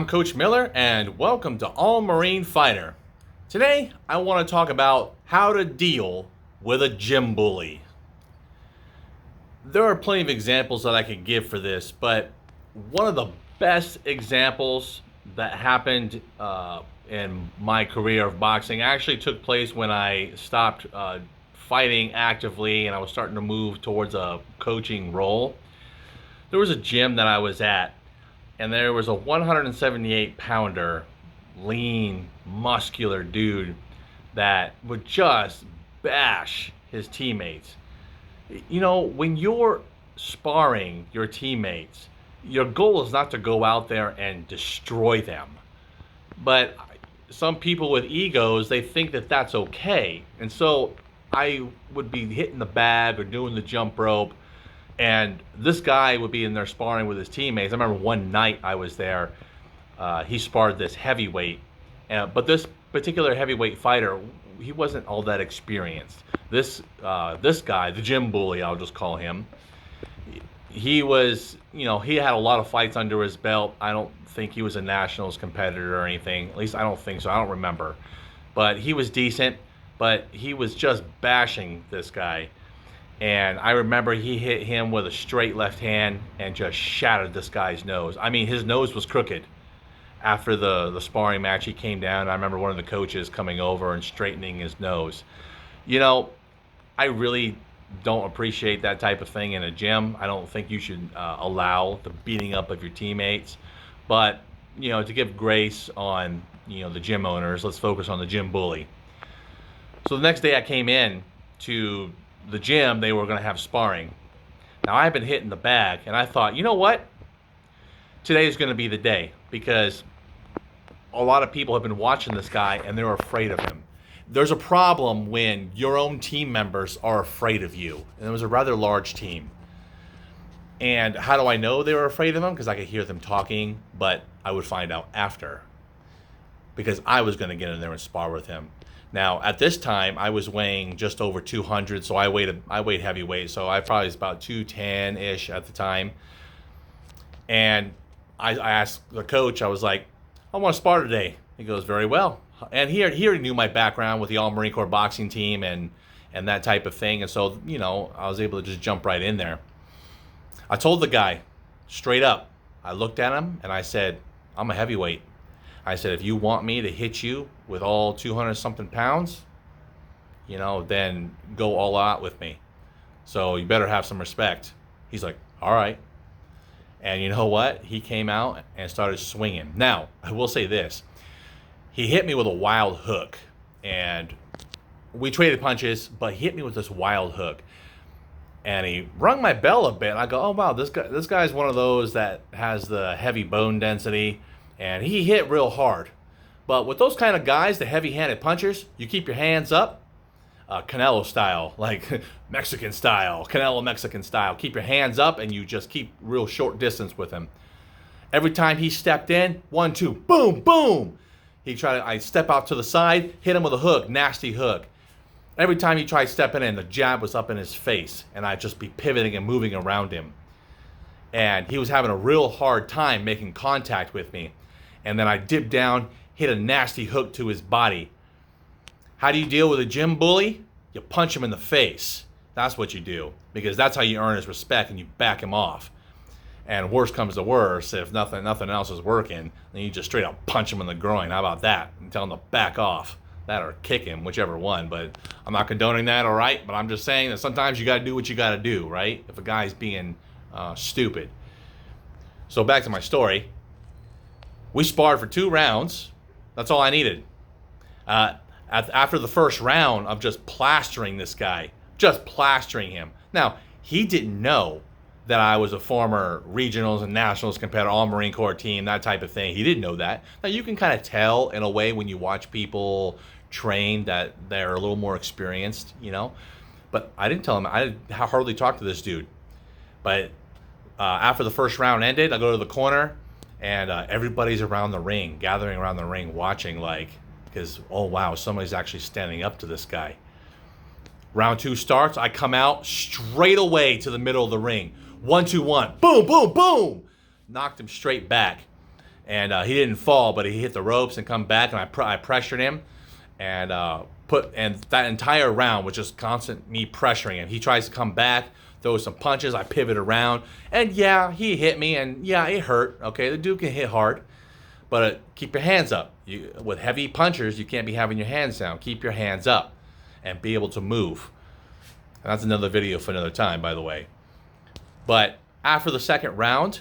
I'm Coach Miller, and welcome to All Marine Fighter. Today, I want to talk about how to deal with a gym bully. There are plenty of examples that I could give for this, but one of the best examples that happened in my career of boxing actually took place when I stopped fighting actively and I was starting to move towards a coaching role. There was a gym that I was at, and there was a 178 pounder, lean, muscular dude that would just bash his teammates. You know, when you're sparring your teammates, your goal is not to go out there and destroy them. But some people with egos, they think that that's okay. And so I would be hitting the bag or doing the jump rope, and this guy would be in there sparring with his teammates. I remember one night I was there, he sparred this heavyweight, but this particular heavyweight fighter, he wasn't all that experienced. This guy, the gym bully, I'll just call him, he was, he had a lot of fights under his belt. I don't think he was a nationals competitor or anything. At least I don't think so. I don't remember. But he was decent, but he was just bashing this guy. And I remember he hit him with a straight left hand and just shattered this guy's nose. I mean, his nose was crooked. After the sparring match, he came down. I remember one of the coaches coming over and straightening his nose. I really don't appreciate that type of thing in a gym. I don't think you should allow the beating up of your teammates. But, to give grace on, the gym owners, let's focus on the gym bully. So the next day I came in to the gym. They were going to have sparring. Now I've been hitting the bag, and I thought, you know what? Today is going to be the day, because a lot of people have been watching this guy and they're afraid of him. There's a problem when your own team members are afraid of you. And it was a rather large team. And how do I know they were afraid of him? Because I could hear them talking, but I would find out after, because I was going to get in there and spar with him. Now, at this time, I was weighing just over 200, so I weighed heavyweight, so I probably was about 210-ish at the time. And I asked the coach, I was like, I want to spar today. He goes, very well. And he already knew my background with the All Marine Corps boxing team and that type of thing, and so, I was able to just jump right in there. I told the guy, straight up, I looked at him, and I said, I'm a heavyweight. I said, if you want me to hit you with all 200-something pounds, then go all out with me. So you better have some respect. He's like, all right. And you know what? He came out and started swinging. Now, I will say this. He hit me with a wild hook. And we traded punches, but he hit me with this wild hook. And he rung my bell a bit. And I go, oh, wow, this guy's one of those that has the heavy bone density. And he hit real hard. But with those kind of guys, the heavy-handed punchers, you keep your hands up, Canelo style, like Mexican style, Canelo Mexican style. Keep your hands up, and you just keep real short distance with him. Every time he stepped in, 1, 2, boom, boom. I'd step out to the side, hit him with a hook, nasty hook. Every time he tried stepping in, the jab was up in his face, and I'd just be pivoting and moving around him. And he was having a real hard time making contact with me. And then I dipped down, hit a nasty hook to his body. How do you deal with a gym bully? You punch him in the face. That's what you do, because that's how you earn his respect, and you back him off. And worse comes to worse, if nothing else is working, then you just straight up punch him in the groin. How about that? And tell him to back off. That or kick him, whichever one. But I'm not condoning that, all right? But I'm just saying that sometimes you got to do what you got to do, right? If a guy's being stupid. So back to my story. We sparred for 2 rounds. That's all I needed. After the first round of just plastering this guy, just plastering him. Now, he didn't know that I was a former regionals and nationals competitor, all Marine Corps team, that type of thing. He didn't know that. Now, you can kind of tell in a way when you watch people train that they're a little more experienced, But I didn't tell him. I hardly talked to this dude. But after the first round ended, I go to the corner, and everybody's around the ring, gathering around the ring, watching, because, oh, wow, somebody's actually standing up to this guy. Round 2 starts. I come out straight away to the middle of the ring. 1, 2, 1. Boom, boom, boom. Knocked him straight back. and he didn't fall, but he hit the ropes and come back, and I pressured him, and that entire round was just constant me pressuring him. He tries to come back, throw some punches, I pivot around, and yeah, he hit me, and yeah, it hurt. Okay, the dude can hit hard, but keep your hands up. With heavy punchers, you can't be having your hands down. Keep your hands up and be able to move. And that's another video for another time, by the way. But after the second round,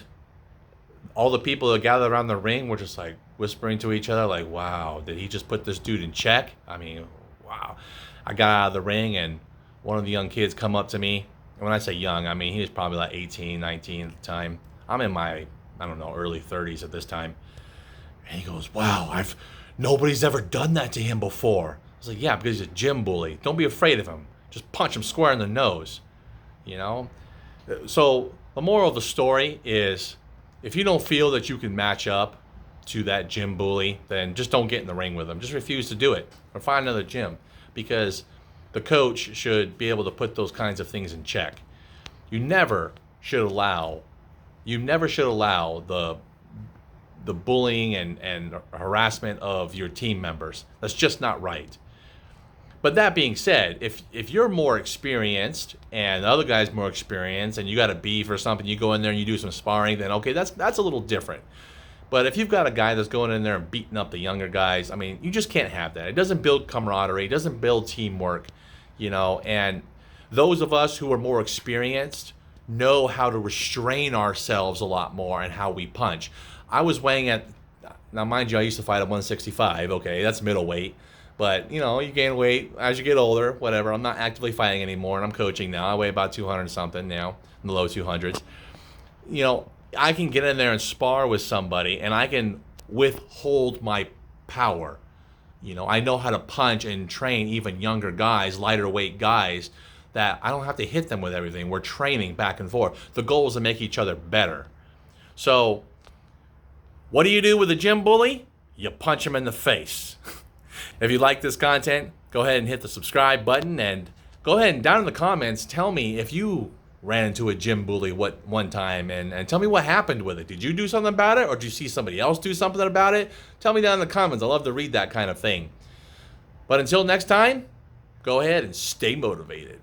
all the people that gathered around the ring were just like whispering to each other, like, wow, did he just put this dude in check? I mean, wow. I got out of the ring, and one of the young kids come up to me. And when I say young, I mean he was probably like 18, 19 at the time. I'm in my, I don't know, early 30s at this time. And he goes, wow, nobody's ever done that to him before. I was like, yeah, because he's a gym bully. Don't be afraid of him. Just punch him square in the nose, you know? So the moral of the story is, if you don't feel that you can match up to that gym bully, then just don't get in the ring with him. Just refuse to do it, or find another gym, because the coach should be able to put those kinds of things in check. You never should allow the bullying and harassment of your team members. That's just not right. But that being said, if you're more experienced and the other guy's more experienced and you got a beef or something, you go in there and you do some sparring, then okay, that's a little different. But if you've got a guy that's going in there and beating up the younger guys, I mean, you just can't have that. It doesn't build camaraderie. It doesn't build teamwork, you know. And those of us who are more experienced know how to restrain ourselves a lot more and how we punch. I was weighing at, now mind you, I used to fight at 165. Okay, that's middleweight. But, you know, you gain weight as you get older, whatever. I'm not actively fighting anymore, and I'm coaching now. I weigh about 200 something now, in the low 200s. You know, I can get in there and spar with somebody, and I can withhold my power. You know, I know how to punch and train even younger guys, lighter weight guys, that I don't have to hit them with everything. We're training back and forth. The goal is to make each other better. So, what do you do with a gym bully? You punch him in the face. If you like this content, go ahead and hit the subscribe button, and go ahead and down in the comments, tell me if you ran into a gym bully one time, and tell me what happened with it. Did you do something about it, or did you see somebody else do something about it? Tell me down in the comments. I love to read that kind of thing. But until next time, go ahead and stay motivated.